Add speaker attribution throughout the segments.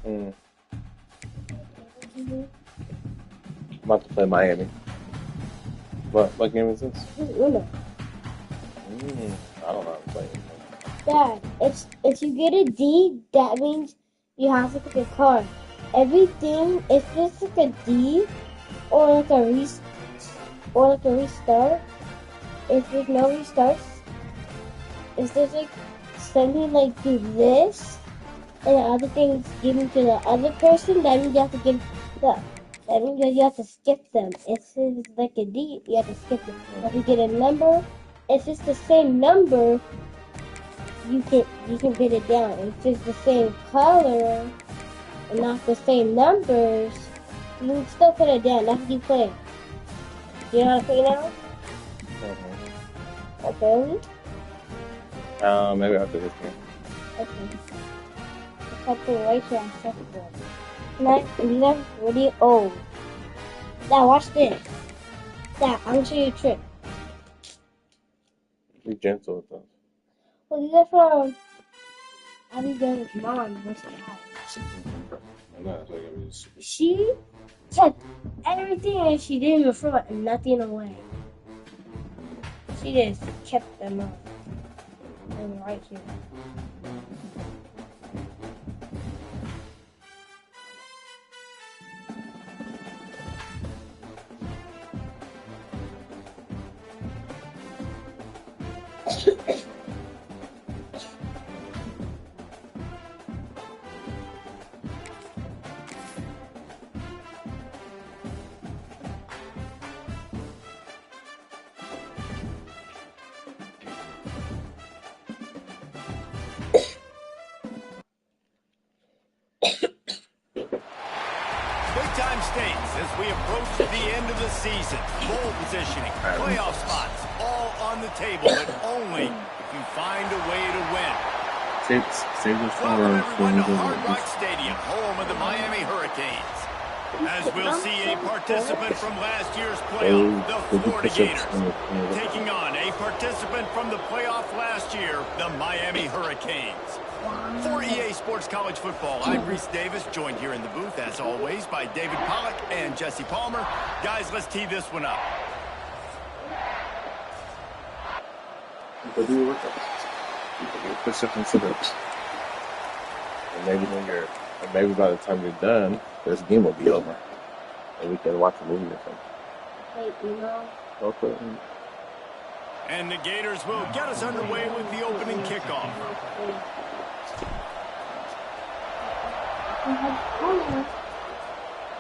Speaker 1: I'm about to play Miami. What game is this?
Speaker 2: Uno.
Speaker 1: I don't know how to play it.
Speaker 2: Dad, if you get a D, that means you have to pick a card. Everything, if it's like a D or like a restart, if there's no restarts, if there's like something like do this and the other thing's given to the other person, that means you have to give that means you have to skip them. If it's like a D, you have to skip it. If you get a number, if it's the same number, you can put it down. If it's the same color and not the same numbers, you can still put it down. That's keep playing. You know how to play now? Okay.
Speaker 1: Maybe after this game.
Speaker 2: Okay. I'll put it right here on second board. Now, these are really old. Now watch this. Now, I'm gonna show you a trick.
Speaker 1: Be gentle with them.
Speaker 2: Well, these are from Abigail's mom. She took everything and she didn't even throw nothing away. She just kept them up. And right here.
Speaker 3: Big-time states as we approach the end of the season. Bowl positioning, playoff spots, all on the table, but only if you find a way to win.
Speaker 1: Save the
Speaker 3: Welcome everyone to Hard Rock Stadium, home of the Miami Hurricanes. As we'll see a participant from last year's playoff, the Florida Gators, taking on a participant from the playoff last year, the Miami Hurricanes. For EA Sports College Football, I'm Reese Davis, joined here in the booth, as always, by David Pollack and Jesse Palmer. Guys, let's tee this one up.
Speaker 1: Go do your workouts. Push-ups and sit-ups. And maybe by the time you're done, this game will be over, and we can watch a movie or something.
Speaker 2: Hey, you know.
Speaker 1: Okay.
Speaker 3: And the Gators will get us underway with the opening kickoff.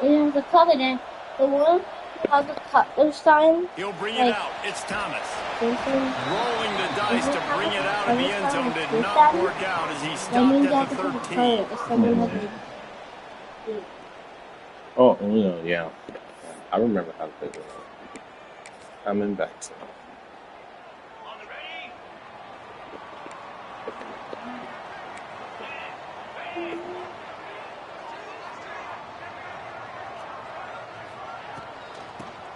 Speaker 2: It has a color there. The one has a color sign.
Speaker 3: He'll bring it out. It's Thomas. Rolling the dice to bring it out of the end zone did not work out as he stopped at the 13.
Speaker 1: Oh, yeah. I remember how to play this. Coming back to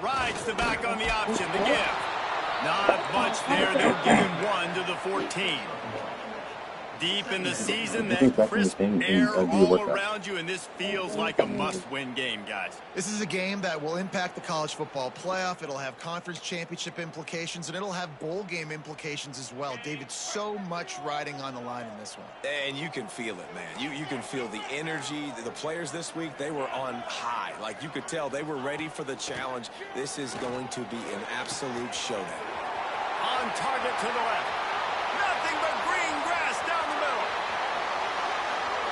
Speaker 3: Rides the back on the option, the give. Not much there. They'll give him one to the 14. Deep in the season, that crisp air all around you, and this feels like a must-win game, guys.
Speaker 4: This is a game that will impact the college football playoff. It'll have conference championship implications, and it'll have bowl game implications as well. David, so much riding on the line in this one.
Speaker 5: And you can feel it, man. You can feel the energy. The players this week, they were on high. Like, you could tell they were ready for the challenge. This is going to be an absolute showdown.
Speaker 3: On target to the left. Nothing but green grass down the middle.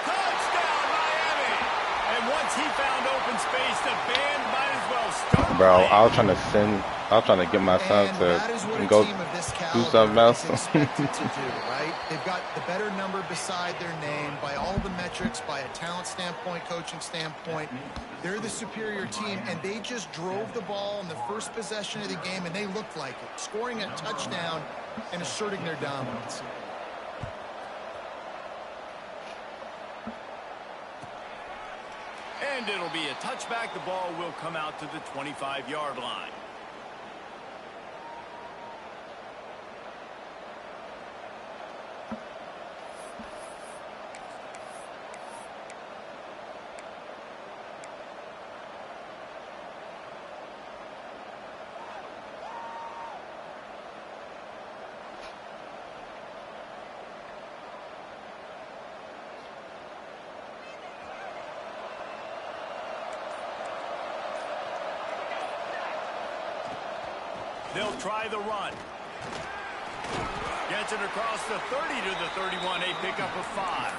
Speaker 3: Touchdown, Miami. And once he found open space, the band might as well start.
Speaker 1: Bro, I was trying to get my son to go do something else.
Speaker 4: Right? They've got the better number beside their name by all the metrics, by a talent standpoint, coaching standpoint. They're the superior team, and they just drove the ball in the first possession of the game, and they looked like it, scoring a touchdown and asserting their dominance.
Speaker 3: And it'll be a touchback. The ball will come out to the 25-yard line. They'll try the run. Gets it across the 30 to the 31, a pickup of 5.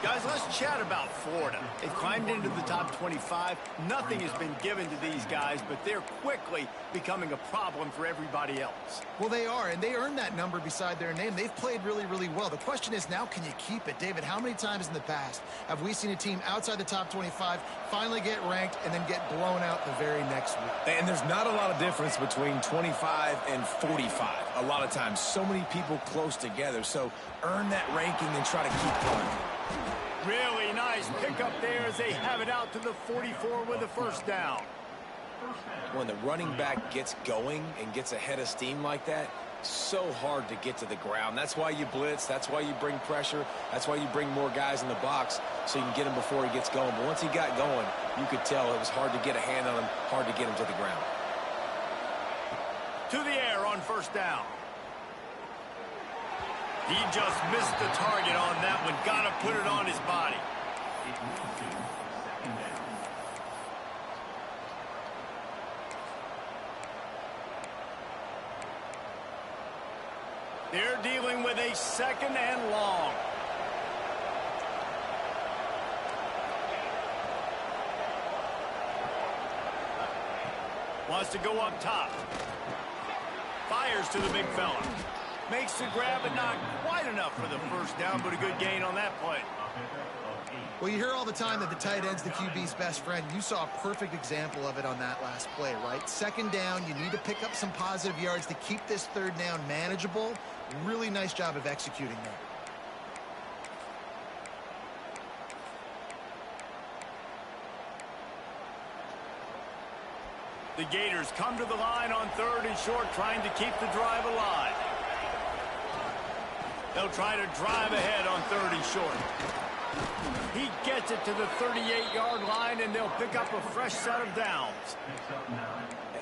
Speaker 3: Guys, let's chat about Florida. They've climbed into the top 25. Nothing has been given to these guys, but they're quickly becoming a problem for everybody else.
Speaker 4: Well, they are, and they earned that number beside their name. They've played really, really well. The question is now, can you keep it? David, how many times in the past have we seen a team outside the top 25 finally get ranked and then get blown out the very next week?
Speaker 5: And there's not a lot of difference between 25 and 45. A lot of times, so many people close together. So earn that ranking and try to keep going.
Speaker 3: Really nice pickup there as they have it out to the 44 with a first down.
Speaker 5: When the running back gets going and gets ahead of steam like that, so hard to get to the ground. That's why you blitz. That's why you bring pressure. That's why you bring more guys in the box so you can get him before he gets going. But once he got going, you could tell it was hard to get a hand on him, hard to get him to the ground.
Speaker 3: To the air on first down. He just missed the target on that one. Got to put it on his body. They're dealing with a second and long. Wants to go up top. Fires to the big fella. Makes the grab, but not quite enough for the first down, but a good gain on that play.
Speaker 4: Well, you hear all the time that the tight end's the QB's best friend. You saw a perfect example of it on that last play, right? Second down, you need to pick up some positive yards to keep this third down manageable. Really nice job of executing there.
Speaker 3: The Gators come to the line on third and short, trying to keep the drive alive. They'll try to drive ahead on third and short. He gets it to the 38-yard line, and they'll pick up a fresh set of downs.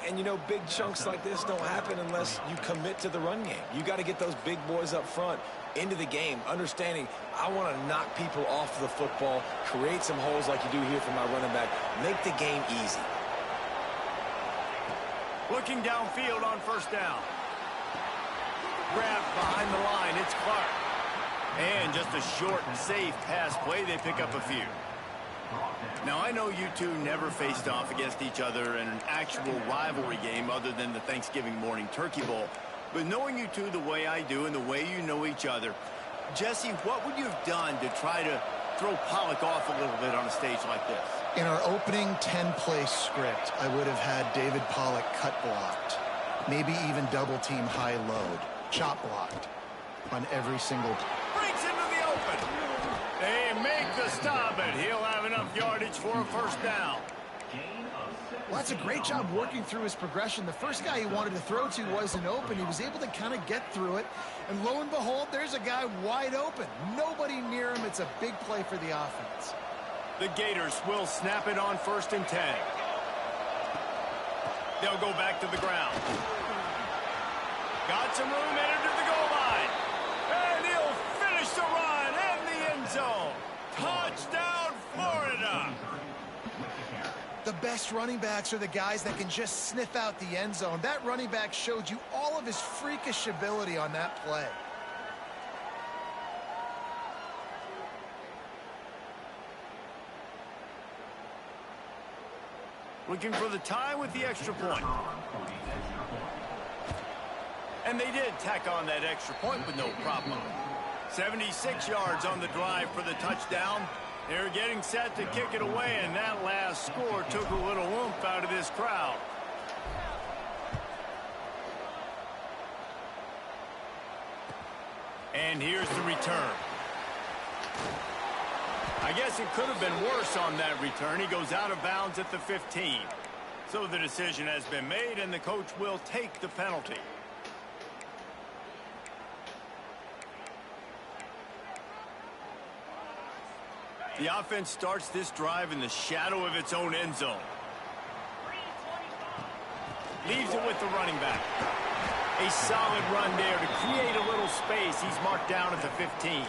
Speaker 5: And, you know, big chunks like this don't happen unless you commit to the run game. You got to get those big boys up front into the game, understanding I want to knock people off the football, create some holes like you do here for my running back, make the game easy.
Speaker 3: Looking downfield on first down. Grabbed behind the line, it's Clark. And just a short and safe pass play, they pick up a few. Now, I know you two never faced off against each other in an actual rivalry game other than the Thanksgiving morning Turkey Bowl. But knowing you two the way I do and the way you know each other, Jesse, what would you have done to try to throw Pollock off a little bit on a stage like this?
Speaker 4: In our opening 10-play script, I would have had David Pollock cut blocked. Maybe even double-team high load. Chop blocked on every single.
Speaker 3: Breaks into the open. They make the stop, and he'll have enough yardage for a first down.
Speaker 4: Well, that's a great job working through his progression. The first guy he wanted to throw to wasn't open. He was able to kind of get through it. And lo and behold, there's a guy wide open. Nobody near him. It's a big play for the offense.
Speaker 3: The Gators will snap it on 1st and 10. They'll go back to the ground. Got some room, entered to the goal line. And he'll finish the run in the end zone. Touchdown, Florida.
Speaker 4: The best running backs are the guys that can just sniff out the end zone. That running back showed you all of his freakish ability on that play.
Speaker 3: Looking for the tie with the extra point. And they did tack on that extra point with no problem. 76 yards on the drive for the touchdown. They're getting set to kick it away, and that last score took a little oomph out of this crowd. And here's the return. I guess it could have been worse on that return. He goes out of bounds at the 15. So the decision has been made, and the coach will take the penalty. The offense starts this drive in the shadow of its own end zone. Leaves it with the running back. A solid run there to create a little space. He's marked down at the 15.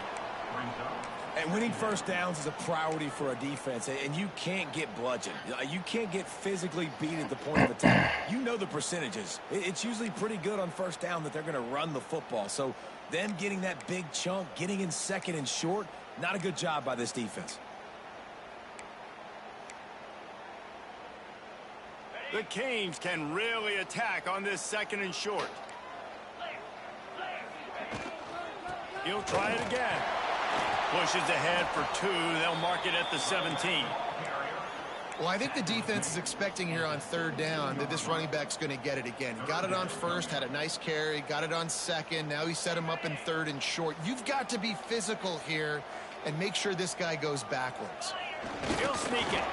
Speaker 5: And winning first downs is a priority for a defense, and you can't get bludgeoned. You can't get physically beat at the point of attack. You know the percentages. It's usually pretty good on first down that they're going to run the football. So them getting that big chunk, getting in second and short, not a good job by this defense.
Speaker 3: The Canes can really attack on this second and short. He'll try it again. Pushes ahead for 2. They'll mark it at the 17.
Speaker 4: Well, I think the defense is expecting here on third down that this running back's going to get it again. He got it on first, had a nice carry, got it on second. Now he set him up in third and short. You've got to be physical here and make sure this guy goes backwards.
Speaker 3: He'll sneak it.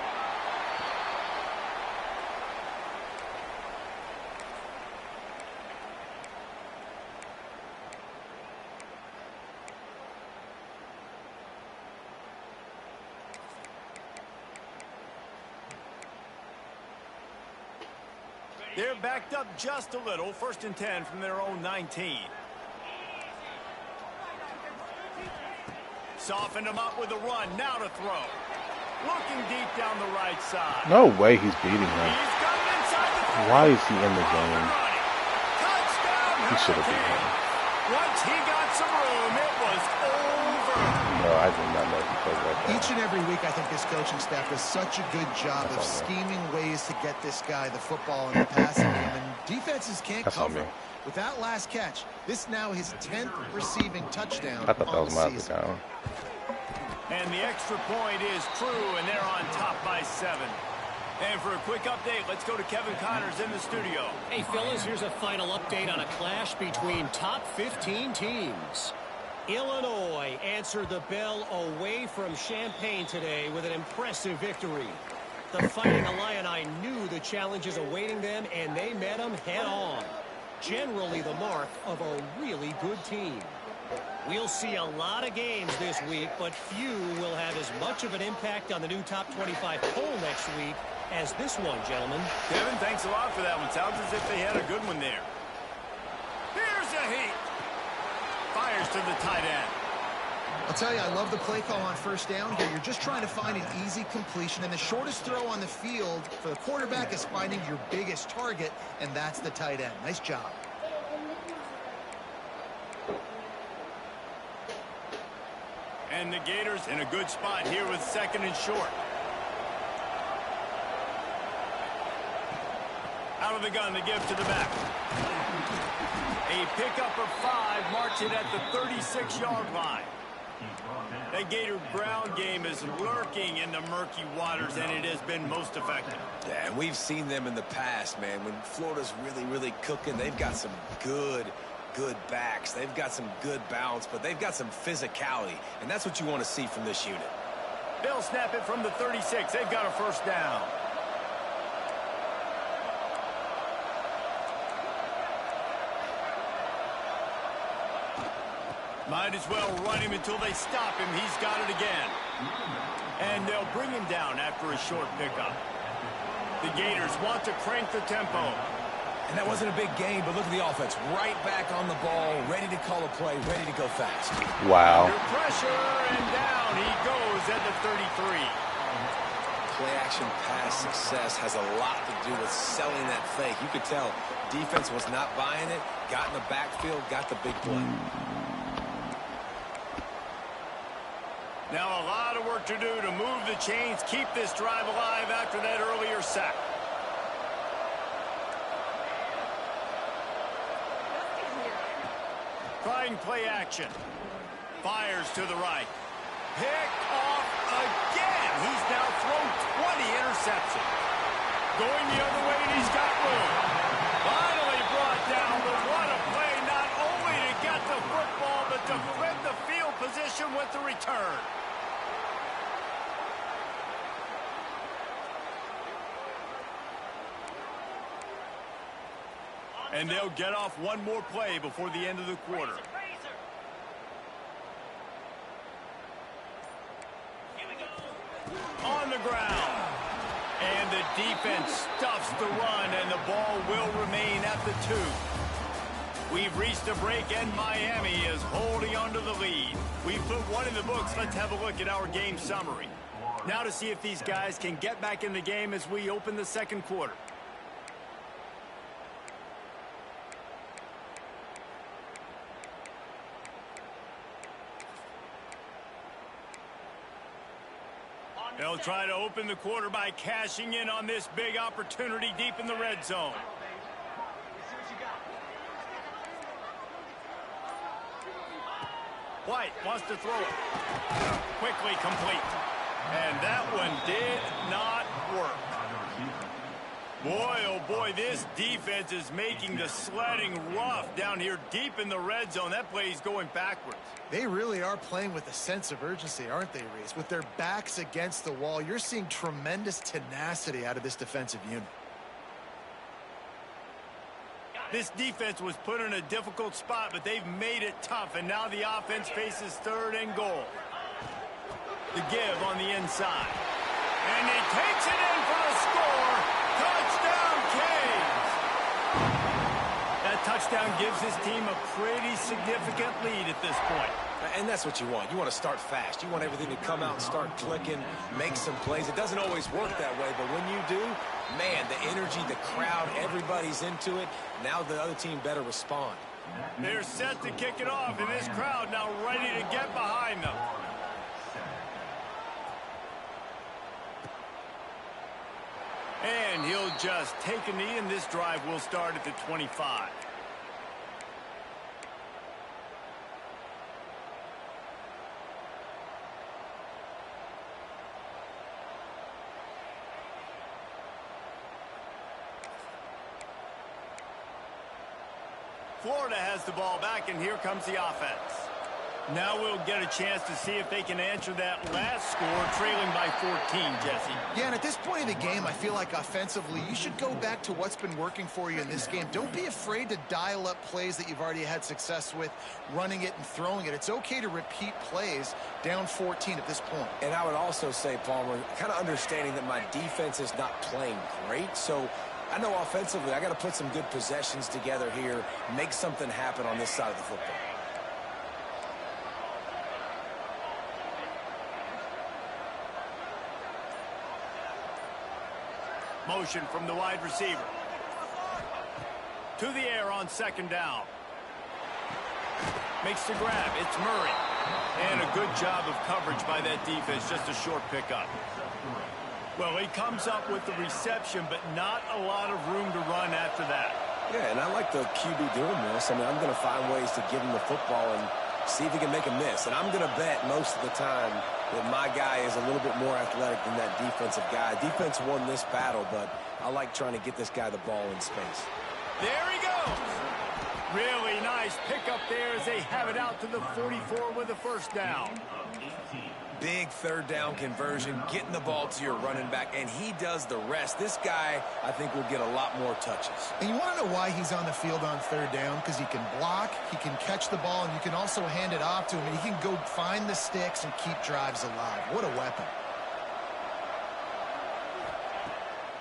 Speaker 3: They're backed up just a little. 1st and 10 from their own 19. Softened him up with a run. Now to throw. Looking deep down the right side.
Speaker 1: No way he's beating him.
Speaker 3: He's got it inside the 30.
Speaker 1: Why is he in the game?
Speaker 3: Touchdown,
Speaker 1: He should have beat him.
Speaker 3: Once he got some room, it was over.
Speaker 1: No, I did not know he played like that.
Speaker 4: Each and every week, I think this coaching staff does such a good job of scheming ways to get this guy the football in the passing game, and defenses can't cover. With that last catch, this now his 10th receiving touchdown.
Speaker 1: I thought that was my
Speaker 4: season.
Speaker 1: touchdown.
Speaker 3: And the extra point is true, and they're on top by 7. And for a quick update, let's go to Kevin Connors in the studio.
Speaker 6: Hey, fellas, here's a final update on a clash between top 15 teams. Illinois answered the bell away from Champaign today with an impressive victory. The Fighting Illini knew the challenges awaiting them, and they met them head-on. Generally the mark of a really good team. We'll see a lot of games this week, but few will have as much of an impact on the new top 25 poll next week as this one, gentlemen.
Speaker 3: Kevin, thanks a lot for that one. Sounds as if they had a good one there. Here's a heat. Fires to the tight end.
Speaker 4: I'll tell you, I love the play call on first down here. You're just trying to find an easy completion, and the shortest throw on the field for the quarterback is finding your biggest target, and that's the tight end. Nice job.
Speaker 3: And the Gators in a good spot here with 2nd and short. Out of the gun to give to the back. A pickup of 5, marks it at the 36-yard line. That Gator ground game is lurking in the murky waters, and it has been most effective.
Speaker 5: Yeah, and we've seen them in the past, man. When Florida's really cooking, they've got some good backs. They've got some good balance, but they've got some physicality, and that's what you want to see from this unit.
Speaker 3: They'll snap it from the 36. They've got a first down. Might as well run him until they stop him. He's got it again. And they'll bring him down after a short pickup. The Gators want to crank the tempo.
Speaker 5: And that wasn't a big game, but look at the offense. Right back on the ball, ready to call a play, ready to go fast.
Speaker 1: Wow.
Speaker 3: Under pressure, and down he goes at the 33.
Speaker 5: Play-action pass success has a lot to do with selling that fake. You could tell defense was not buying it, got in the backfield, got the big play.
Speaker 3: Now a lot of work to do to move the chains, keep this drive alive after that earlier sack. Trying play action. Fires to the right. Picked off again. He's now thrown 20 interceptions. Going the other way, and he's got room. Finally brought down, but what a play, not only to get the football, but to flip the field position with the return. And they'll get off one more play before the end of the quarter. On the ground. And the defense stuffs the run, and the ball will remain at the 2. We've reached a break, and Miami is holding on to the lead. We've put one in the books. Let's have a look at our game summary. Now to see if these guys can get back in the game as we open the second quarter. They'll try to open the quarter by cashing in on this big opportunity deep in the red zone. White wants to throw it. Quickly complete. And that one did not work. Boy, oh boy, this defense is making the sledding rough down here deep in the red zone. That play is going backwards.
Speaker 4: They really are playing with a sense of urgency, aren't they, Reese? With their backs against the wall, you're seeing tremendous tenacity out of this defensive unit.
Speaker 3: This defense was put in a difficult spot, but they've made it tough, and now the offense faces 3rd and goal. The give on the inside. And he takes it in for the score. Touchdown, Canes! That touchdown gives his team a pretty significant lead at this point.
Speaker 5: And that's what you want. You want to start fast. You want everything to come out and start clicking, make some plays. It doesn't always work that way, but when you do, man, the energy, the crowd, everybody's into it. Now the other team better respond.
Speaker 3: They're set to kick it off, and this crowd now ready to get behind them. And he'll just take a knee, and this drive will start at the 25. Florida has the ball back, and here comes the offense. Now we'll get a chance to see if they can answer that last score, trailing by 14, Jesse.
Speaker 4: Yeah, and at this point in the game, I feel like offensively, you should go back to what's been working for you in this game. Don't be afraid to dial up plays that you've already had success with, running it and throwing it. It's okay to repeat plays down 14 at this point.
Speaker 5: And I would also say, Palmer, kind of understanding that my defense is not playing great, so I know offensively I got to put some good possessions together here, make something happen on this side of the football.
Speaker 3: Motion from the wide receiver. To the air on 2nd down. Makes the grab. It's Murray. And a good job of coverage by that defense. Just a short pickup. Well, he comes up with the reception, but not a lot of room to run after that.
Speaker 5: Yeah, and I like the QB doing this. I mean, I'm going to find ways to give him the football and see if he can make a miss. And I'm going to bet most of the time that my guy is a little bit more athletic than that defensive guy. Defense won this battle, but I like trying to get this guy the ball in space.
Speaker 3: There he goes. Really nice pickup there as they have it out to the 44 with a 1st down.
Speaker 5: Big 3rd down conversion, getting the ball to your running back, and he does the rest. This guy, I think, will get a lot more touches.
Speaker 4: And you want to know why he's on the field on 3rd down? Because he can block, he can catch the ball, and you can also hand it off to him, and he can go find the sticks and keep drives alive. What a weapon.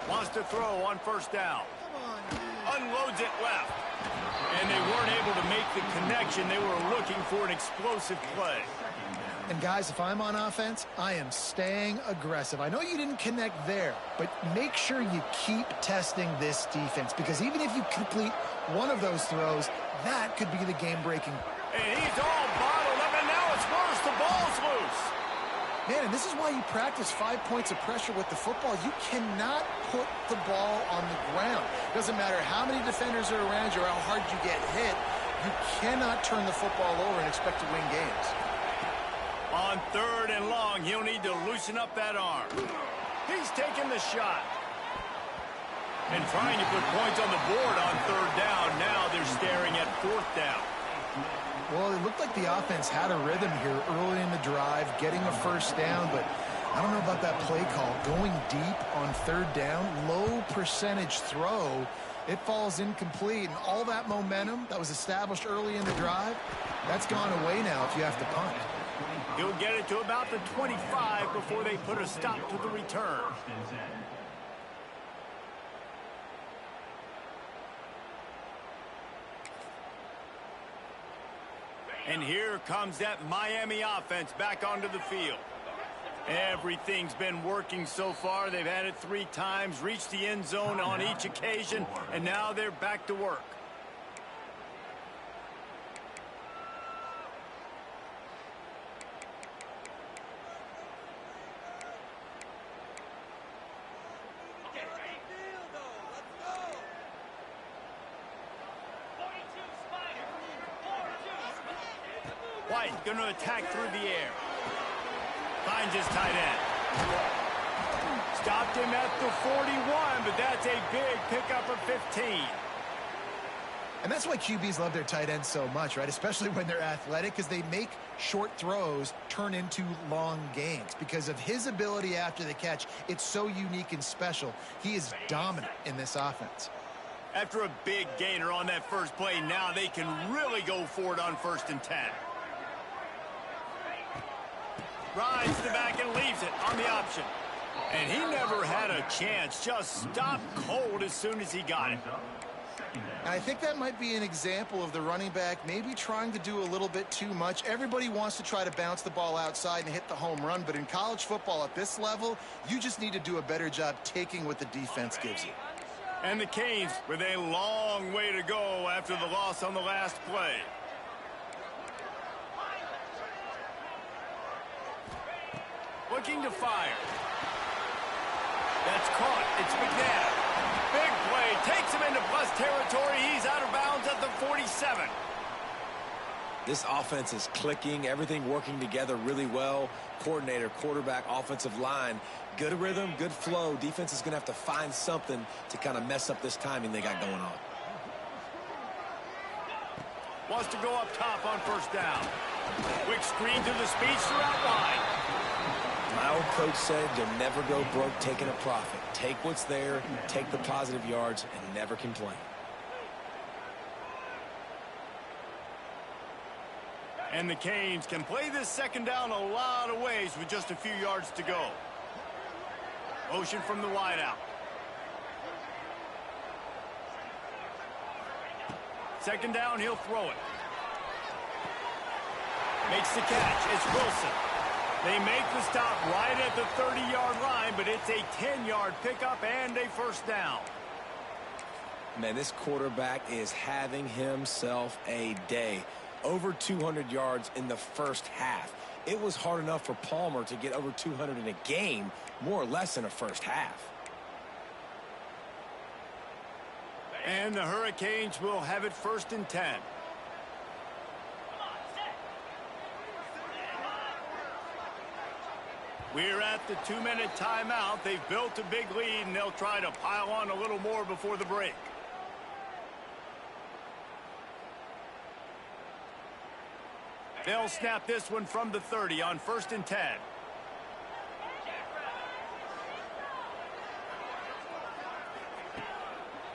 Speaker 3: Wants to throw on 1st down. Unloads it left. And they weren't able to make the connection. They were looking for an explosive play.
Speaker 4: And guys, if I'm on offense, I am staying aggressive. I know you didn't connect there, but make sure you keep testing this defense, because even if you complete one of those throws, that could be the game-breaking.
Speaker 3: And he's all bottled up, and now it's worse. The ball's loose.
Speaker 4: Man, and this is why you practice 5 points of pressure with the football. You cannot put the ball on the ground. Doesn't matter how many defenders are around you or how hard you get hit. You cannot turn the football over and expect to win games.
Speaker 3: On 3rd and long, he'll need to loosen up that arm. He's taking the shot. And trying to put points on the board on 3rd down. Now they're staring at 4th down.
Speaker 4: Well, it looked like the offense had a rhythm here early in the drive, getting a 1st down, but I don't know about that play call. Going deep on 3rd down, low percentage throw, it falls incomplete, and all that momentum that was established early in the drive, that's gone away now if you have to punt.
Speaker 3: He'll get it to about the 25 before they put a stop to the return. And here comes that Miami offense back onto the field. Everything's been working so far. They've had it 3 times, reached the end zone on each occasion, and now they're back to work. White going to attack through the air. Finds his tight end. Stopped him at the 41, but that's a big pickup of 15.
Speaker 4: And that's why QBs love their tight ends so much, right? Especially when they're athletic, because they make short throws turn into long gains. Because of his ability after the catch, it's so unique and special. He is dominant in this offense.
Speaker 3: After a big gainer on that first play, now they can really go for it on 1st and 10. Rides the back and leaves it on the option. And he never had a chance. Just stopped cold as soon as he got it.
Speaker 4: And I think that might be an example of the running back maybe trying to do a little bit too much. Everybody wants to try to bounce the ball outside and hit the home run, but in college football at this level, you just need to do a better job taking what the defense gives you.
Speaker 3: And the Canes with a long way to go after the loss on the last play. Looking to fire. That's caught. It's McNabb. Big play. Takes him into plus territory. He's out of bounds at the 47.
Speaker 5: This offense is clicking. Everything working together really well. Coordinator, quarterback, offensive line. Good rhythm, good flow. Defense is going to have to find something to kind of mess up this timing they got going on.
Speaker 3: Wants to go up top on 1st down. Quick screen to the speedster out wide.
Speaker 5: My old coach said you'll never go broke taking a profit. Take what's there, take the positive yards, and never complain.
Speaker 3: And the Canes can play this 2nd down a lot of ways with just a few yards to go. Motion from the wideout. 2nd down, he'll throw it. Makes the catch. It's Wilson. They make the stop right at the 30-yard line, but it's a 10-yard pickup and a 1st down.
Speaker 5: Man, this quarterback is having himself a day. Over 200 yards in the first half. It was hard enough for Palmer to get over 200 in a game, more or less in a first half.
Speaker 3: And the Hurricanes will have it 1st and 10. We're at the 2-minute timeout. They've built a big lead, and they'll try to pile on a little more before the break. They'll snap this one from the 30 on 1st and 10.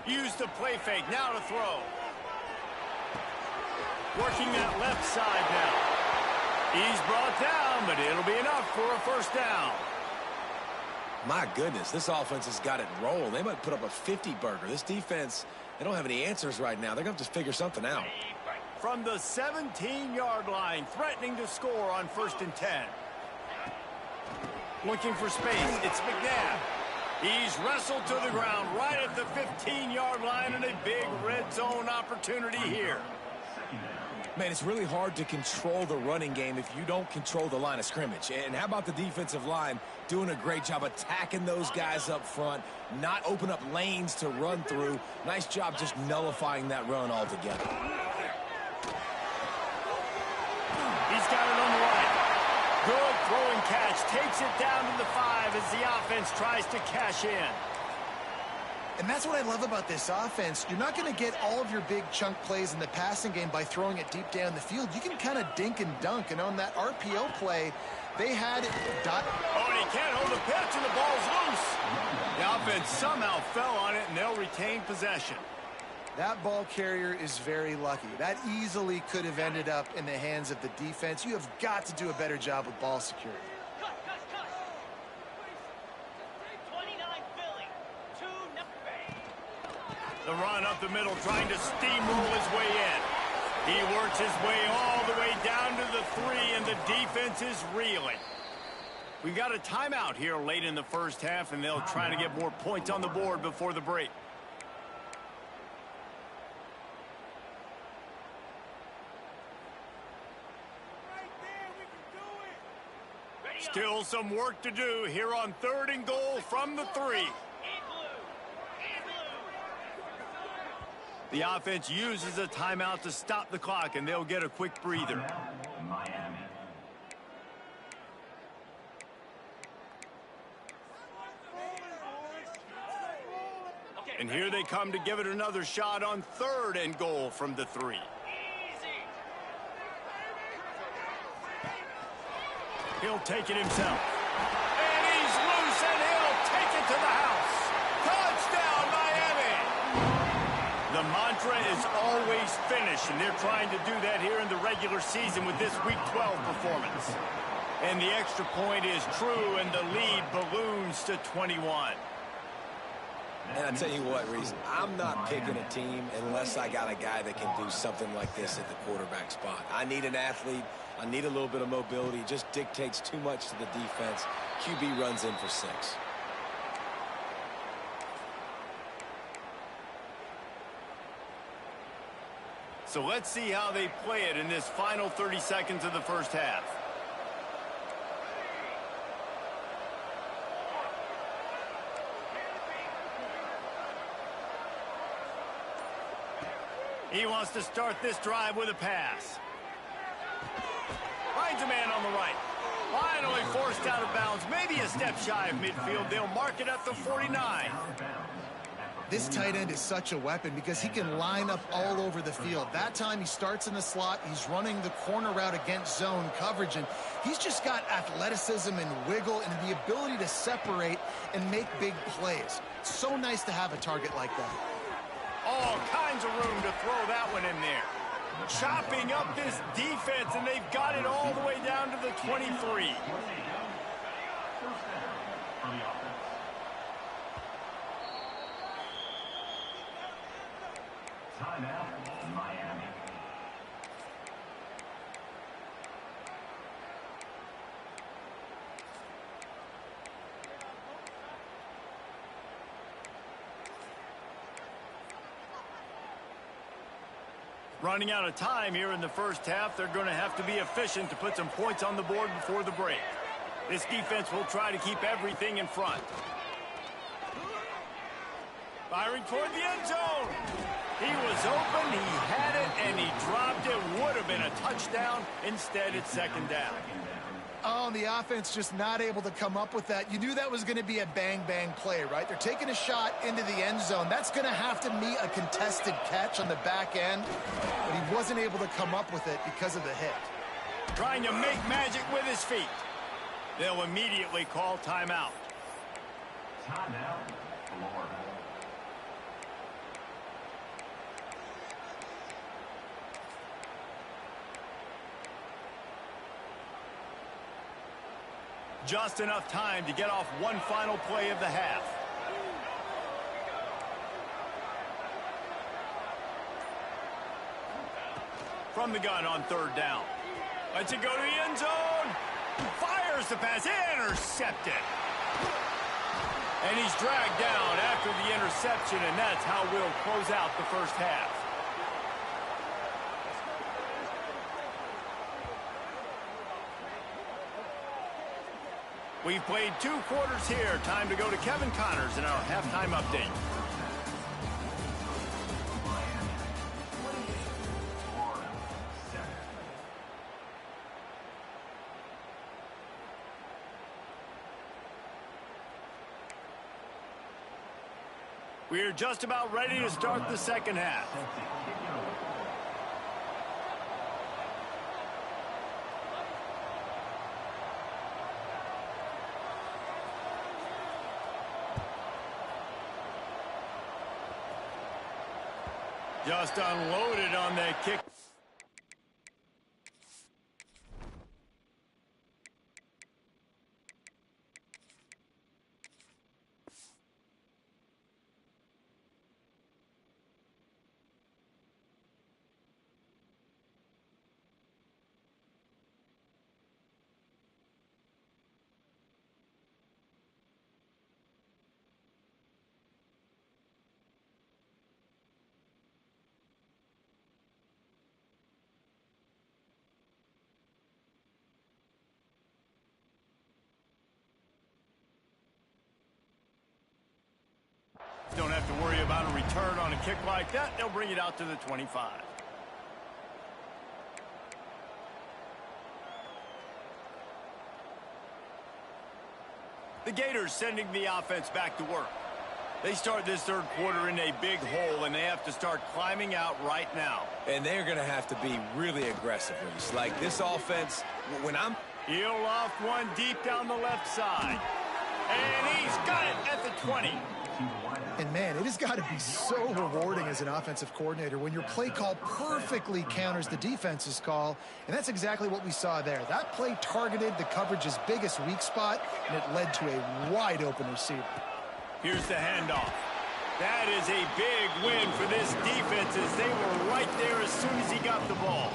Speaker 3: Use the play fake, now to throw. Working that left side now. He's brought down, but it'll be enough for a 1st down.
Speaker 5: My goodness, this offense has got it rolling. They might put up a 50-burger. This defense, they don't have any answers right now. They're going to have to figure something out.
Speaker 3: From the 17-yard line, threatening to score on 1st and 10. Looking for space, it's McNabb. He's wrestled to the ground right at the 15-yard line, and a big red zone opportunity here.
Speaker 5: Man, it's really hard to control the running game if you don't control the line of scrimmage. And how about the defensive line doing a great job attacking those guys up front, not open up lanes to run through. Nice job just nullifying that run altogether.
Speaker 3: He's got it on the right. Good throwing catch. Takes it down to the 5 as the offense tries to cash in.
Speaker 4: And that's what I love about this offense. You're not going to get all of your big chunk plays in the passing game by throwing it deep down the field. You can kind of dink and dunk. And on that RPO play, they had...
Speaker 3: Oh, and he can't hold the pitch, and the ball's loose. The offense somehow fell on it, and they'll retain possession.
Speaker 4: That ball carrier is very lucky. That easily could have ended up in the hands of the defense. You have got to do a better job with ball security.
Speaker 3: The run up the middle, trying to steamroll his way in. He works his way all the way down to the 3, and the defense is reeling. We got a timeout here late in the first half, and they'll try to get more points on the board before the break. Still some work to do here on 3rd and goal from the 3. The offense uses a timeout to stop the clock, and they'll get a quick breather. And here they come to give it another shot on 3rd and goal from the 3. He'll take it himself. And he's loose, and he'll take it to the house. Touchdown, Miami! The mantra is always finish, and they're trying to do that here in the regular season with this Week 12 performance. And the extra point is true, and the lead balloons to 21.
Speaker 5: And I tell you what, Reese, I'm not picking a team unless I got a guy that can do something like this at the quarterback spot. I need an athlete. I need a little bit of mobility. It just dictates too much to the defense. QB runs in for 6.
Speaker 3: So let's see how they play it in this final 30 seconds of the first half. He wants to start this drive with a pass. Finds a man on the right. Finally forced out of bounds. Maybe a step shy of midfield. They'll mark it at the 49.
Speaker 4: This tight end is such a weapon because he can line up all over the field. That time he starts in the slot. He's running the corner route against zone coverage, and he's just got athleticism and wiggle and the ability to separate and make big plays. It's so nice to have a target like that.
Speaker 3: All kinds of room to throw that one in there. Chopping up this defense, and they've got it all the way down to the 23.
Speaker 7: Timeout, Miami.
Speaker 3: Running out of time here in the first half. They're going to have to be efficient to put some points on the board before the break. This defense will try to keep everything in front. Firing toward the end zone. He was open, he had it, and he dropped it. Would have been a touchdown. Instead, it's 2nd down.
Speaker 4: Oh, and the offense just not able to come up with that. You knew that was going to be a bang-bang play, right? They're taking a shot into the end zone. That's going to have to meet a contested catch on the back end, but he wasn't able to come up with it because of the hit.
Speaker 3: Trying to make magic with his feet. They'll immediately call timeout.
Speaker 7: Timeout, Florida.
Speaker 3: Just enough time to get off one final play of the half. From the gun on 3rd down. Lets it go to the end zone. Fires the pass. Intercepted. And he's dragged down after the interception, and that's how we'll close out the first half. We've played 2 quarters here. Time to go to Kevin Connors in our halftime update. We're just about ready to start the second half. Just unloaded on that kick. have to worry about a return on a kick like that. They'll bring it out to the 25. The Gators sending the offense back to work. They start this third quarter in a big hole, and they have to start climbing out right now.
Speaker 5: And they're going to have to be really aggressive, Reese. Like this offense, when I'm...
Speaker 3: He'll loft one deep down the left side. And he's got it at the 20.
Speaker 4: And, man, it has got to be so rewarding as an offensive coordinator when your play call perfectly counters the defense's call. And that's exactly what we saw there. That play targeted the coverage's biggest weak spot, and it led to a wide-open receiver.
Speaker 3: Here's the handoff. That is a big win for this defense as they were right there as soon as he got the ball.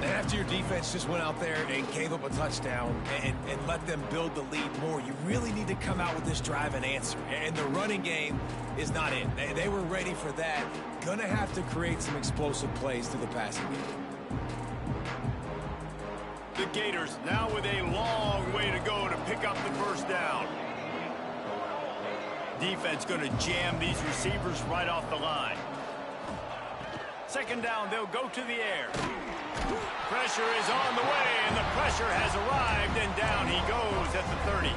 Speaker 5: And after your defense just went out there and gave up a touchdown and let them build the lead more, you really need to come out with this drive and answer. And the running game is not in. They were ready for that. Gonna have to create some explosive plays through the passing game.
Speaker 3: The Gators now with a long way to go to pick up the first down. Defense going to jam these receivers right off the line. Second down, they'll go to the air. Pressure is on the way, and the pressure has arrived, and down he goes at the 30.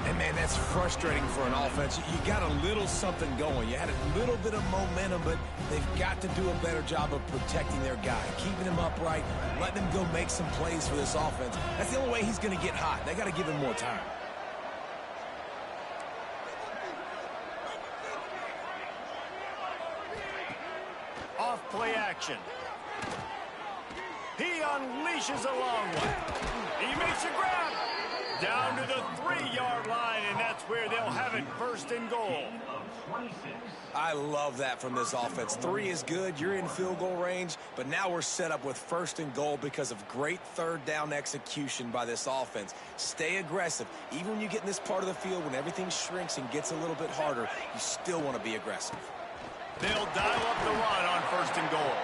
Speaker 5: And, man, that's frustrating for an offense. You got a little something going. You had a little bit of momentum, but they've got to do a better job of protecting their guy, keeping him upright, letting him go make some plays for this offense. That's the only way he's going to get hot. They got to give him more time.
Speaker 3: Off play action. He unleashes a long one. He makes a grab. Down to the 3-yard line, and that's where they'll have it first and goal.
Speaker 5: I love that from this offense. 3 is good. You're in field goal range, but now we're set up with first and goal because of great third down execution by this offense. Stay aggressive. Even when you get in this part of the field, when everything shrinks and gets a little bit harder, you still want to be aggressive.
Speaker 3: They'll dial up the run on first and goal.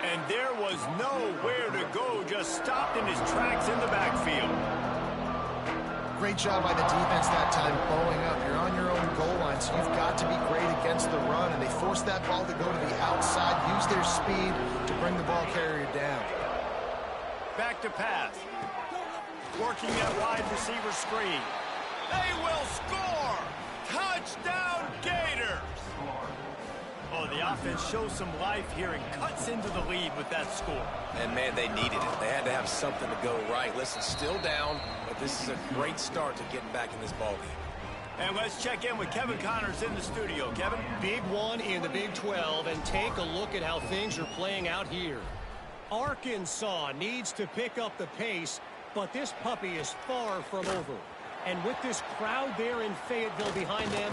Speaker 3: And there was nowhere to go, just stopped in his tracks in the backfield.
Speaker 4: Great job by the defense that time, blowing up. You're on your own goal line, so you've got to be great against the run, and they forced that ball to go to the outside, use their speed to bring the ball carrier down.
Speaker 3: Back to pass. Working that wide receiver screen. They will score! Touchdown Gators! Oh, the offense shows some life here and cuts into the lead with that score.
Speaker 5: And, man, they needed it. They had to have something to go right. Listen, still down, but this is a great start to getting back in this ballgame.
Speaker 3: And let's check in with Kevin Connors in the studio. Kevin?
Speaker 6: Big one in the Big 12, and take a look at how things are playing out here. Arkansas needs to pick up the pace, but this puppy is far from over. And with this crowd there in Fayetteville behind them,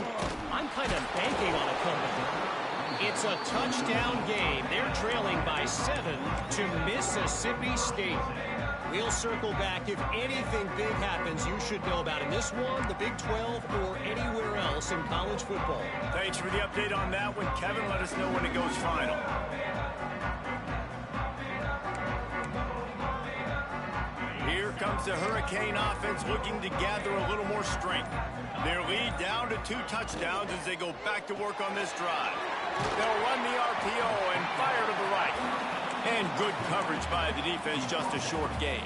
Speaker 6: I'm kind of banking on a comeback. It's a touchdown game. They're trailing by 7 to Mississippi State. We'll circle back. If anything big happens, you should know about in this one, the Big 12, or anywhere else in college football.
Speaker 3: Thanks for the update on that one, Kevin. Let us know when it goes final. Here comes the Hurricane offense looking to gather a little more strength. Their lead down to 2 touchdowns as they go back to work on this drive. They'll run the RPO and fire to the right. And good coverage by the defense, just a short gain.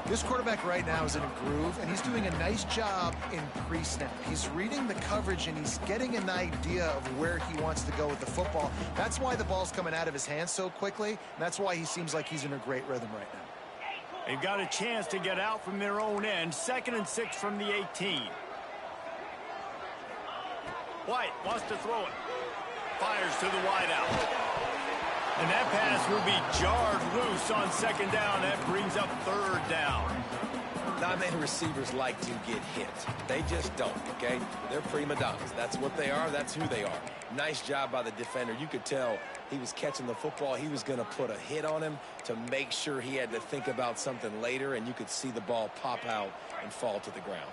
Speaker 4: This quarterback right now is in a groove, and he's doing a nice job in pre-snap. He's reading the coverage, and he's getting an idea of where he wants to go with the football. That's why the ball's coming out of his hands so quickly, and that's why he seems like he's in a great rhythm right now.
Speaker 3: They've got a chance to get out from their own end. 2nd and 6 from the 18. White wants to throw it. Fires to the wideout. And that pass will be jarred loose on 2nd down. That brings up 3rd down.
Speaker 5: Not many receivers like to get hit. They just don't, okay? They're prima donnas. That's what they are. That's who they are. Nice job by the defender. You could tell he was catching the football. He was going to put a hit on him to make sure he had to think about something later, and you could see the ball pop out and fall to the ground.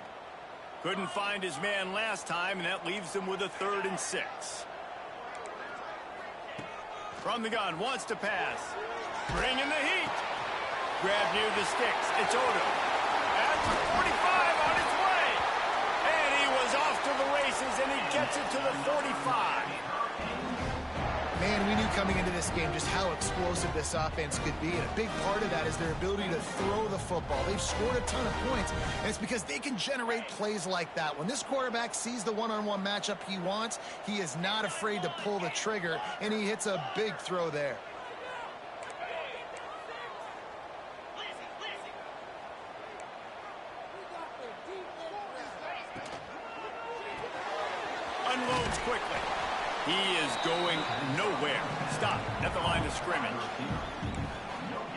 Speaker 3: Couldn't find his man last time, and that leaves him with a 3rd and 6. From the gun, wants to pass. Bringing the heat. Grab near the sticks. It's Odo. At the 45 on his way. And he was off to the races, and he gets
Speaker 4: Man, we knew coming into this game just how explosive this offense could be, and a big part of that is their ability to throw the football. They've scored a ton of points, and it's because they can generate plays like that. When this quarterback sees the one-on-one matchup he wants, he is not afraid to pull the trigger, and he hits a big throw there.
Speaker 3: Unloads quickly. He is going nowhere. Stop at the line of scrimmage.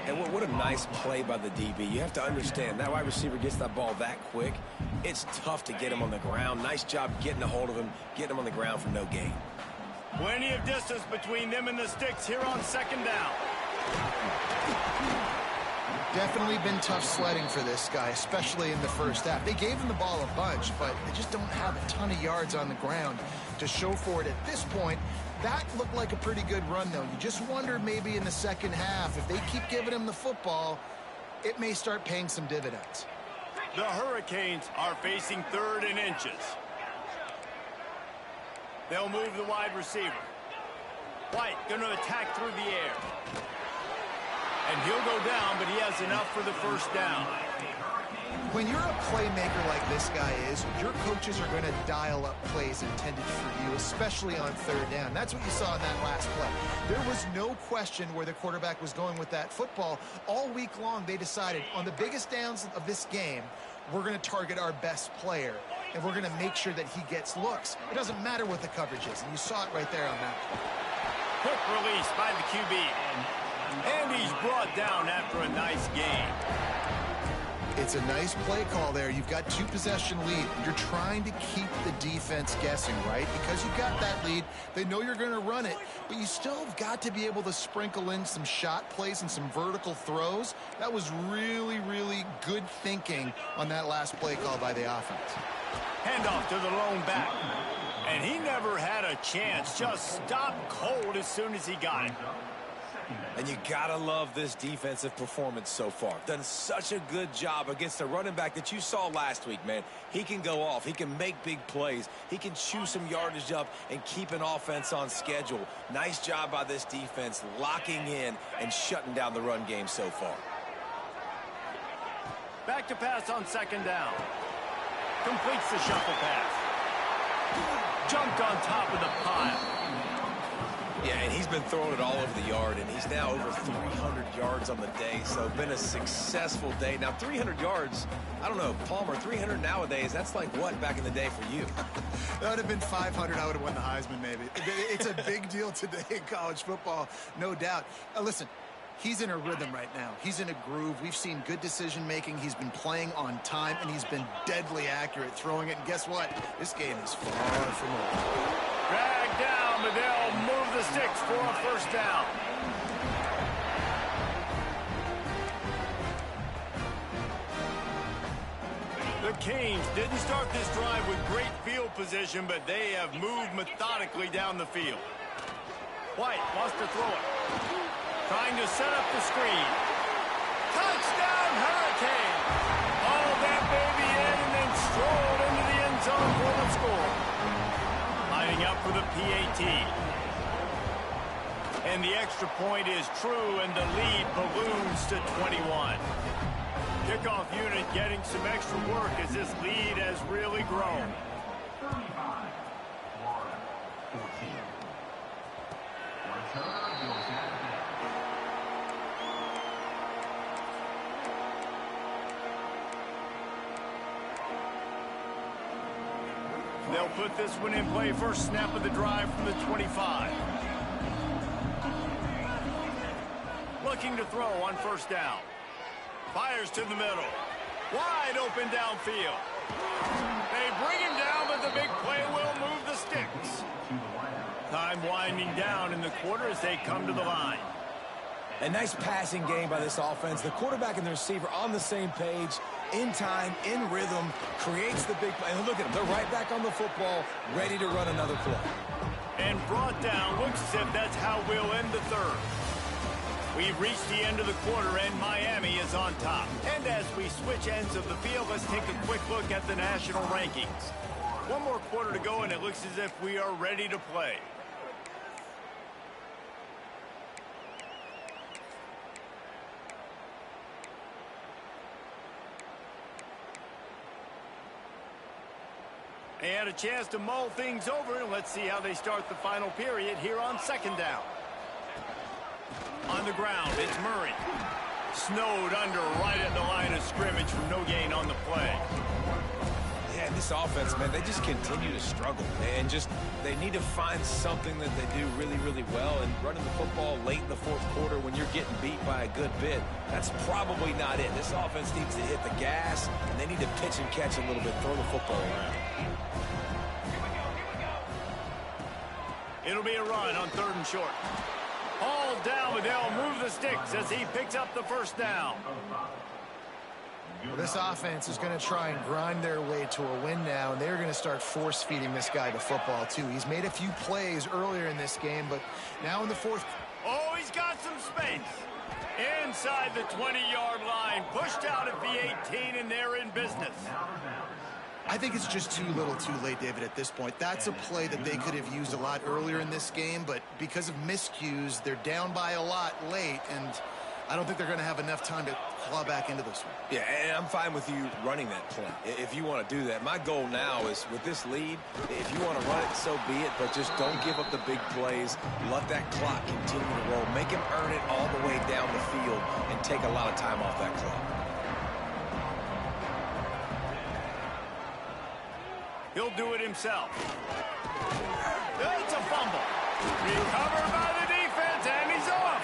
Speaker 5: And what a nice play by the DB. You have to understand, that wide receiver gets that ball that quick. It's tough to get him on the ground. Nice job getting a hold of him, getting him on the ground for no gain.
Speaker 3: Plenty of distance between them and the sticks here on second down.
Speaker 4: Definitely been tough sledding for this guy, especially in the first half. They gave him the ball a bunch, but they just don't have a ton of yards on the ground to show for it at this point. That looked like a pretty good run, though. You just wonder maybe in the second half, if they keep giving him the football, it may start paying some dividends.
Speaker 3: The Hurricanes are facing 3rd and inches. They'll move the wide receiver. White going to attack through the air. And he'll go down, but he has enough for the first down.
Speaker 4: When you're a playmaker like this guy is, your coaches are going to dial up plays intended for you, especially on 3rd down. That's what you saw in that last play. There was no question where the quarterback was going with that football. All week long, they decided on the biggest downs of this game, we're going to target our best player, and we're going to make sure that he gets looks. It doesn't matter what the coverage is, and you saw it right there on that play.
Speaker 3: Quick release by the QB. And he's brought down after a nice game.
Speaker 4: It's a nice play call there. You've got 2-possession lead. You're trying to keep the defense guessing, right? Because you've got that lead. They know you're going to run it, but you still have got to be able to sprinkle in some shot plays and some vertical throws. That was really, really good thinking on that last play call by the offense.
Speaker 3: Handoff to the lone back. And he never had a chance. Just stopped cold as soon as he got it.
Speaker 5: And you gotta love this defensive performance so far. Done such a good job against the running back that you saw last week, man. He can go off. He can make big plays. He can chew some yardage up and keep an offense on schedule. Nice job by this defense locking in and shutting down the run game so far.
Speaker 3: Back to pass on second down. Completes the shuffle pass. Jumped on top of the pile.
Speaker 5: Yeah, and he's been throwing it all over the yard, and he's now over 300 yards on the day, so been a successful day. Now, 300 yards, I don't know, Palmer, 300 nowadays, that's like what back in the day for you?
Speaker 4: That would have been 500. I would have won the Heisman, maybe. It's a big deal today in college football, no doubt. Listen, he's in a rhythm right now. He's in a groove. We've seen good decision-making. He's been playing on time, and he's been deadly accurate throwing it. And guess what? This game is far from over.
Speaker 3: Dragged down, but they'll move the sticks for a first down. The Canes didn't start this drive with great field position, but they have moved methodically down the field. White wants to throw it. Trying to set up the screen. Touchdown, Hurricane! Hauled that baby in and then strolled into the end zone for the score. Lining up for the PAT. And the extra point is true, and the lead balloons to 21. Kickoff unit getting some extra work as this lead has really grown.
Speaker 7: 35, Florida, 14. Return goes out of bounds.
Speaker 3: They'll put this one in play. First snap of the drive from the 25. Looking to throw on first down. Fires to the middle. Wide open downfield. They bring him down, but the big play will move the sticks. Time winding down in the quarter as they come to the line.
Speaker 5: A nice passing game by this offense. The quarterback and the receiver on the same page, in time, in rhythm, creates the big play. And look at them. They're right back on the football, ready to run another play.
Speaker 3: And brought down. Looks as if that's how we'll end the third. We've reached the end of the quarter, and Miami is on top. And as we switch ends of the field, let's take a quick look at the national rankings. One more quarter to go, and it looks as if we are ready to play. And a chance to mull things over, and let's see how they start the final period here on second down. On the ground, it's Murray. Snowed under right at the line of scrimmage for no gain on the play.
Speaker 5: Yeah, this offense, man, they just continue to struggle. And they need to find something that they do really, really well. And running the football late in the fourth quarter when you're getting beat by a good bit, that's probably not it. This offense needs to hit the gas, and they need to pitch and catch a little bit, throw the football around.
Speaker 3: It'll be a run on 3rd and short. Hauled down, but they'll move the sticks as he picks up the first down.
Speaker 4: Well, this offense is going to try and grind their way to a win now, and they're going to start force-feeding this guy the football, too. He's made a few plays earlier in this game, but now in the fourth.
Speaker 3: Oh, he's got some space. Inside the 20-yard line, pushed out at the 18, and they're in business.
Speaker 4: I think it's just too little too late, David, at this point. That's a play that they could have used a lot earlier in this game, but because of miscues, they're down by a lot late, and I don't think they're going to have enough time to claw back into this one.
Speaker 5: Yeah, and I'm fine with you running that play if you want to do that. My goal now is with this lead, if you want to run it, so be it, but just don't give up the big plays. Let that clock continue to roll. Make him earn it all the way down the field and take a lot of time off that clock.
Speaker 3: He'll do it himself. It's a fumble. Recovered by the defense, and he's off.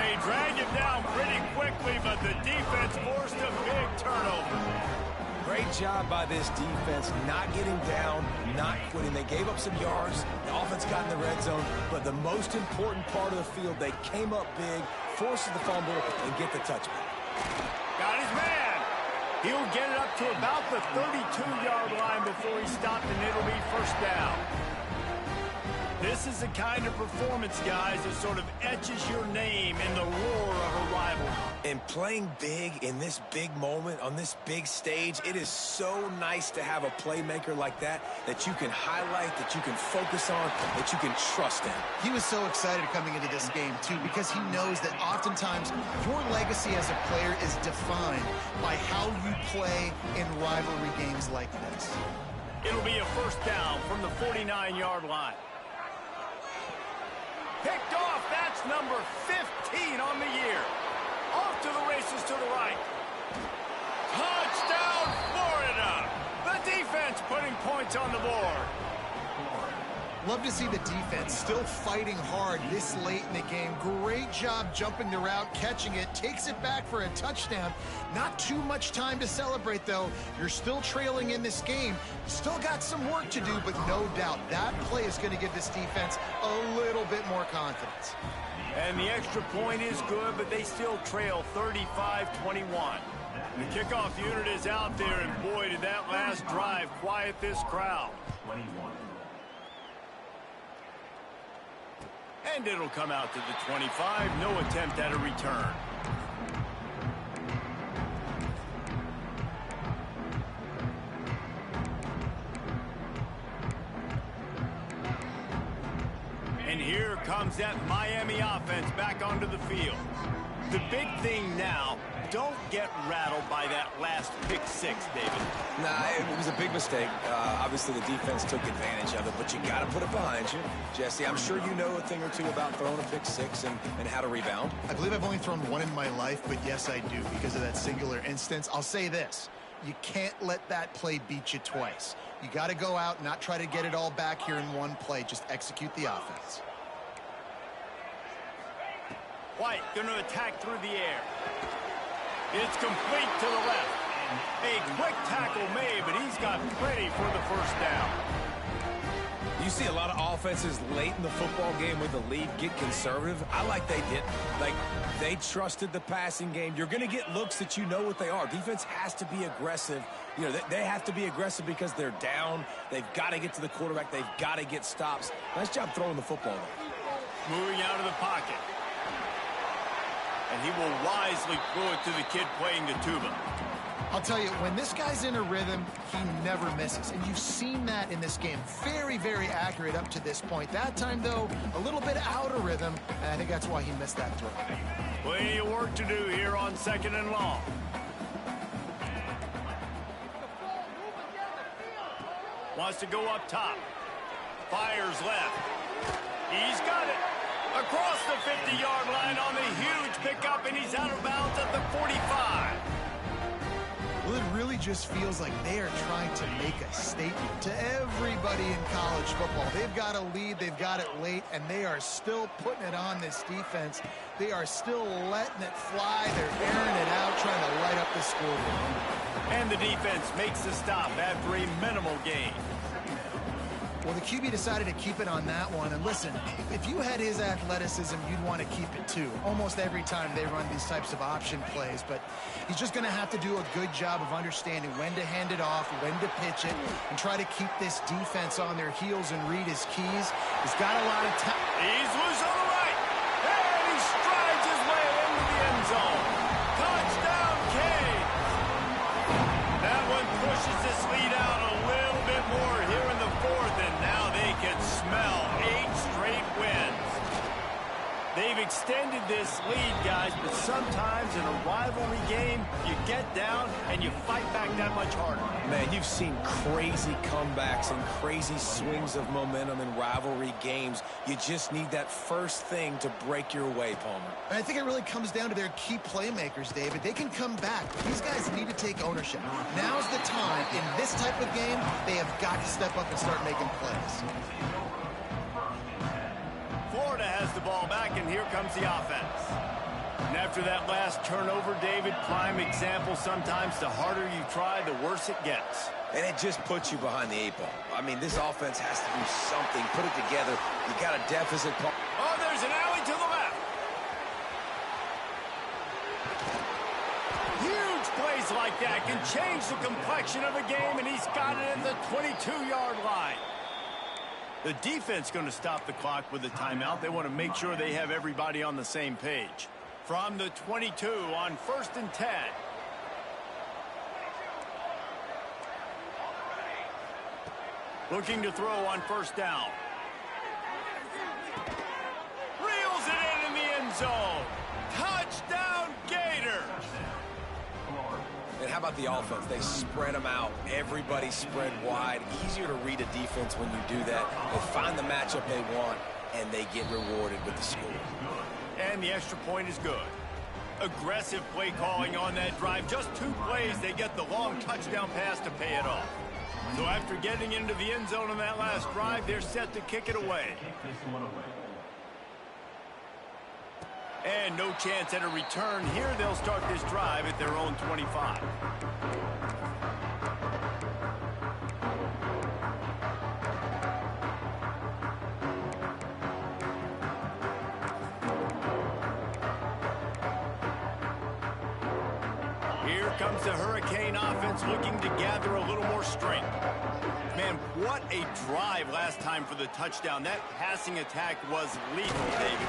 Speaker 3: They drag him down pretty quickly, but the defense forced a big turnover.
Speaker 5: Great job by this defense, not getting down, not quitting. They gave up some yards. The offense got in the red zone, but the most important part of the field, they came up big, forced the fumble, and get the touchback.
Speaker 3: Got his man. He'll get it up to about the 32-yard line before he stopped, and it'll be first down. This is the kind of performance, guys, that sort of etches your name in the roar of a rivalry.
Speaker 5: And playing big in this big moment, on this big stage, it is so nice to have a playmaker like that you can highlight, that you can focus on, that you can trust in.
Speaker 4: He was so excited coming into this game, too, because he knows that oftentimes your legacy as a player is defined by how you play in rivalry games like this.
Speaker 3: It'll be a first down from the 49-yard line. Picked off, that's number 15 on the year. Off to the races to the right. Touchdown, Florida! The defense putting points on the board.
Speaker 4: Love to see the defense still fighting hard this late in the game. Great job jumping the route, catching it, takes it back for a touchdown. Not too much time to celebrate, though. You're still trailing in this game. Still got some work to do, but no doubt that play is going to give this defense a little bit more confidence.
Speaker 3: And the extra point is good, but they still trail 35-21. The kickoff unit is out there, and boy, did that last drive quiet this crowd.
Speaker 7: 21.
Speaker 3: And it'll come out to the 25. No attempt at a return. And here comes that Miami offense back onto the field. The big thing now, don't get rattled by that last pick six, David.
Speaker 5: Nah, it was a big mistake. Obviously, the defense took advantage of it, but you got to put it behind you. Jesse, I'm sure you know a thing or two about throwing a pick six and how to rebound.
Speaker 4: I believe I've only thrown one in my life, but yes, I do because of that singular instance. I'll say this. You can't let that play beat you twice. You got to go out and not try to get it all back here in one play. Just execute the offense.
Speaker 3: White going to attack through the air. It's complete to the left. A quick tackle made, but he's got plenty for the first down.
Speaker 5: You see a lot of offenses late in the football game with the lead get conservative. I like they did. Like, they trusted the passing game. You're going to get looks that you know what they are. Defense has to be aggressive. You know, they have to be aggressive because they're down. They've got to get to the quarterback. They've got to get stops. Nice job throwing the football, though.
Speaker 3: Moving out of the pocket. And he will wisely throw it to the kid playing the tuba.
Speaker 4: I'll tell you, when this guy's in a rhythm, he never misses. And you've seen that in this game. Very, very accurate up to this point. That time, though, a little bit out of rhythm, and I think that's why he missed that throw.
Speaker 3: Plenty of work to do here on 2nd and long. Wants to go up top. Fires left. He's got it. Across the 50-yard line on the huge pickup, and he's out of bounds at the 45.
Speaker 4: Well, it really just feels like they are trying to make a statement to everybody in college football. They've got a lead, they've got it late, and they are still putting it on this defense. They are still letting it fly. They're airing it out, trying to light up the scoreboard.
Speaker 3: And the defense makes the stop after a minimal gain.
Speaker 4: Well, the QB decided to keep it on that one. And listen, if you had his athleticism, you'd want to keep it too. Almost every time they run these types of option plays. But he's just going to have to do a good job of understanding when to hand it off, when to pitch it, and try to keep this defense on their heels and read his keys. He's got a lot of time.
Speaker 3: He's loose on the right. And he strides his way into the end zone. Touchdown, Cade. That one pushes this lead out a little bit more here in the fourth, and now they can smell 8 straight wins. They've extended this lead, guys, but sometimes in a rivalry game, you get down and you fight back that much harder.
Speaker 5: Man, you've seen crazy comebacks and crazy swings of momentum in rivalry games. You just need that first thing to break your way, Palmer.
Speaker 4: And I think it really comes down to their key playmakers, David. They can come back. These guys need to take ownership. Now's the time. In this type of game, they have got to step up and start making plays.
Speaker 3: Florida has the ball back, and here comes the offense. And after that last turnover, David, prime example, sometimes the harder you try, the worse it gets.
Speaker 5: And it just puts you behind the 8 ball. I mean, this offense has to do something. Put it together. You got a deficit.
Speaker 3: Oh, there's an alley to the left. Huge plays like that can change the complexion of a game, and he's got it at the 22-yard line. The defense going to stop the clock with a timeout. They want to make sure they have everybody on the same page. From the 22 on 1st and 10. Looking to throw on 1st down. Reels it in the end zone. Touchdown, Gators.
Speaker 5: And how about the offense? They spread them out. Everybody spread wide. Easier to read a defense when you do that. They find the matchup they want, and they get rewarded with the score.
Speaker 3: And the extra point is good. Aggressive play calling on that drive. Just 2 plays, they get the long touchdown pass to pay it off. So after getting into the end zone on that last drive, they're set to kick it away. And no chance at a return here. They'll start this drive at their own 25. Here comes the Hurricane offense looking to gather a little more strength. Man, what a drive last time for the touchdown. That passing attack was lethal, David.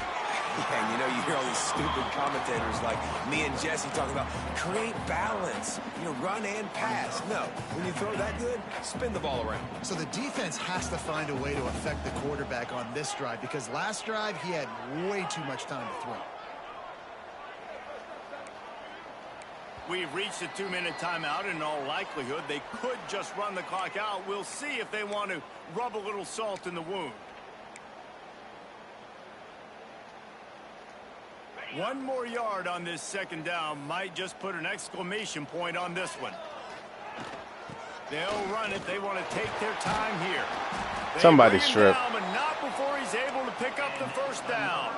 Speaker 5: Yeah, and you know, you hear all these stupid commentators like me and Jesse talking about create balance, you know, run and pass. No, when you throw that good, spin the ball around.
Speaker 4: So the defense has to find a way to affect the quarterback on this drive, because last drive he had way too much time to throw.
Speaker 3: We've reached a 2-minute timeout. In all likelihood, they could just run the clock out. We'll see if they want to rub a little salt in the wound. 1 more yard on this 2nd down might just put an exclamation point on this one. They'll run it. They want to take their time here.
Speaker 1: Somebody strip.
Speaker 3: But not before he's able to pick up the 1st down.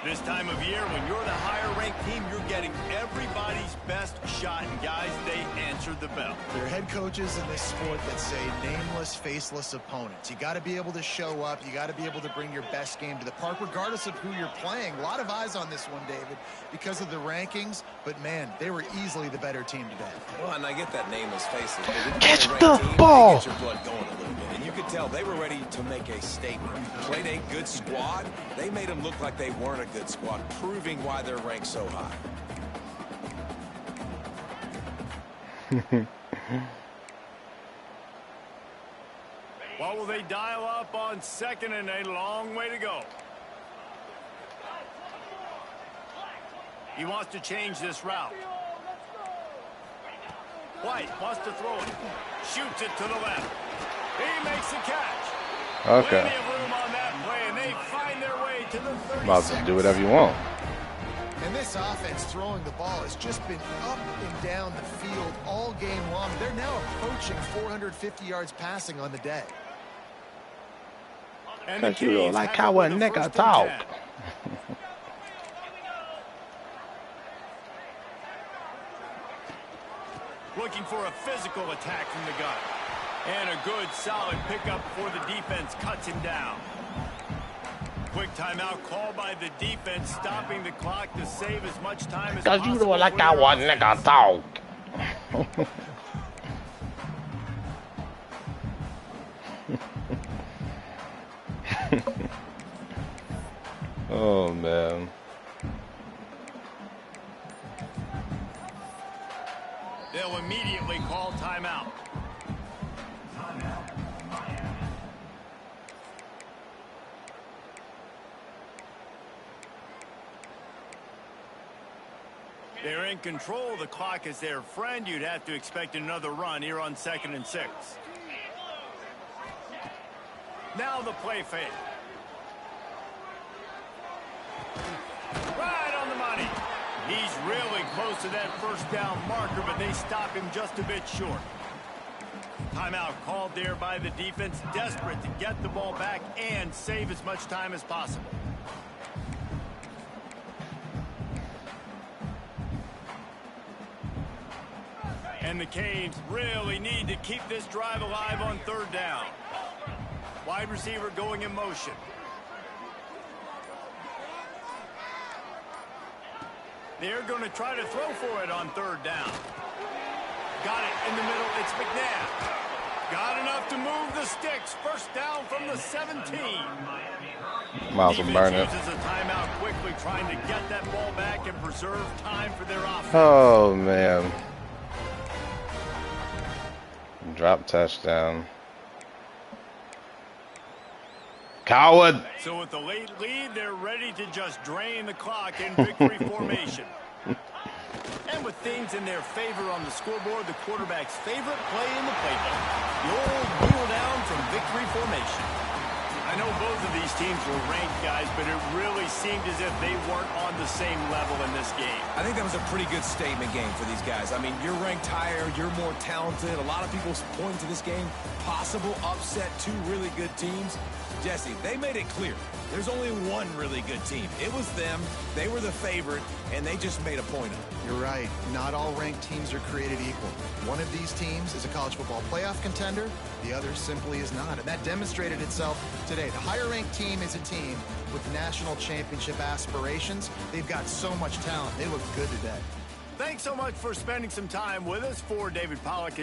Speaker 3: This time of year, when you're the higher-ranked team, you're getting everybody's best shot, and guys, they answered the bell.
Speaker 4: There are head coaches in this sport that say nameless, faceless opponents. You got to be able to show up. You got to be able to bring your best game to the park, regardless of who you're playing. A lot of eyes on this one, David, because of the rankings. But, man, they were easily the better team today.
Speaker 5: Well, and I get that nameless, faceless.
Speaker 1: Catch the ball!
Speaker 5: Get your blood going a little bit. And you could tell they were ready to make a statement. Played a good squad. They made them look like they weren't a good squad, proving why they're ranked so high.
Speaker 3: What will they dial up on 2nd and a long way to go? He wants to change this route. White wants to throw it. Shoots it to the left. He makes the catch.
Speaker 8: Okay.
Speaker 3: Plenty of room on that play, and they find their way to the 36.
Speaker 8: Might as well do whatever you want.
Speaker 4: And this offense throwing the ball has just been up and down the field all game long. They're now approaching 450 yards passing on the day.
Speaker 3: And the
Speaker 8: Cause you
Speaker 3: Kings
Speaker 8: like
Speaker 3: have
Speaker 8: how
Speaker 3: it
Speaker 8: a
Speaker 3: with the
Speaker 8: nigga
Speaker 3: first and
Speaker 8: talk.
Speaker 3: 10. Looking for a physical attack from the gun. And a good, solid pickup before the defense cuts him down. Quick timeout called by the defense, stopping the clock to save as much time as possible.
Speaker 8: Cause you don't like
Speaker 3: for
Speaker 8: how
Speaker 3: their
Speaker 8: a nigga
Speaker 3: offense.
Speaker 8: talk. Oh man.
Speaker 3: They'll immediately call timeout. They're in control. The clock is their friend. You'd have to expect another run here on 2nd and 6. Now the play fake. Right on the money. He's really close to that first down marker, but they stop him just a bit short. Timeout called there by the defense, desperate to get the ball back and save as much time as possible. And the Canes really need to keep this drive alive on 3rd down. Wide receiver going in motion. They're going to try to throw for it on 3rd down. Got it in the middle. It's McNabb. Got enough to move the sticks. First down from the 17.
Speaker 8: Miles will burn it.
Speaker 3: Uses a timeout quickly, trying to get that ball back and preserve time for their offense.
Speaker 8: Oh man. Drop touchdown. Coward.
Speaker 3: So with the late lead, they're ready to just drain the clock in victory formation. And with things in their favor on the scoreboard, the quarterback's favorite play in the playbook, the old wheel down from victory formation. I know both of these teams were ranked, guys, but it really seemed as if they weren't on the same level in this game.
Speaker 5: I think that was a pretty good statement game for these guys. I mean, you're ranked higher, you're more talented. A lot of people point to this game, possible upset, 2 really good teams. Jesse, they made it clear. There's only one really good team. It was them. They were the favorite, and they just made a point of it.
Speaker 4: You're right. Not all ranked teams are created equal. One of these teams is a college football playoff contender. The other simply is not. And that demonstrated itself today. The higher ranked team is a team with national championship aspirations. They've got so much talent. They look good today.
Speaker 3: Thanks so much for spending some time with us. For David Pollack.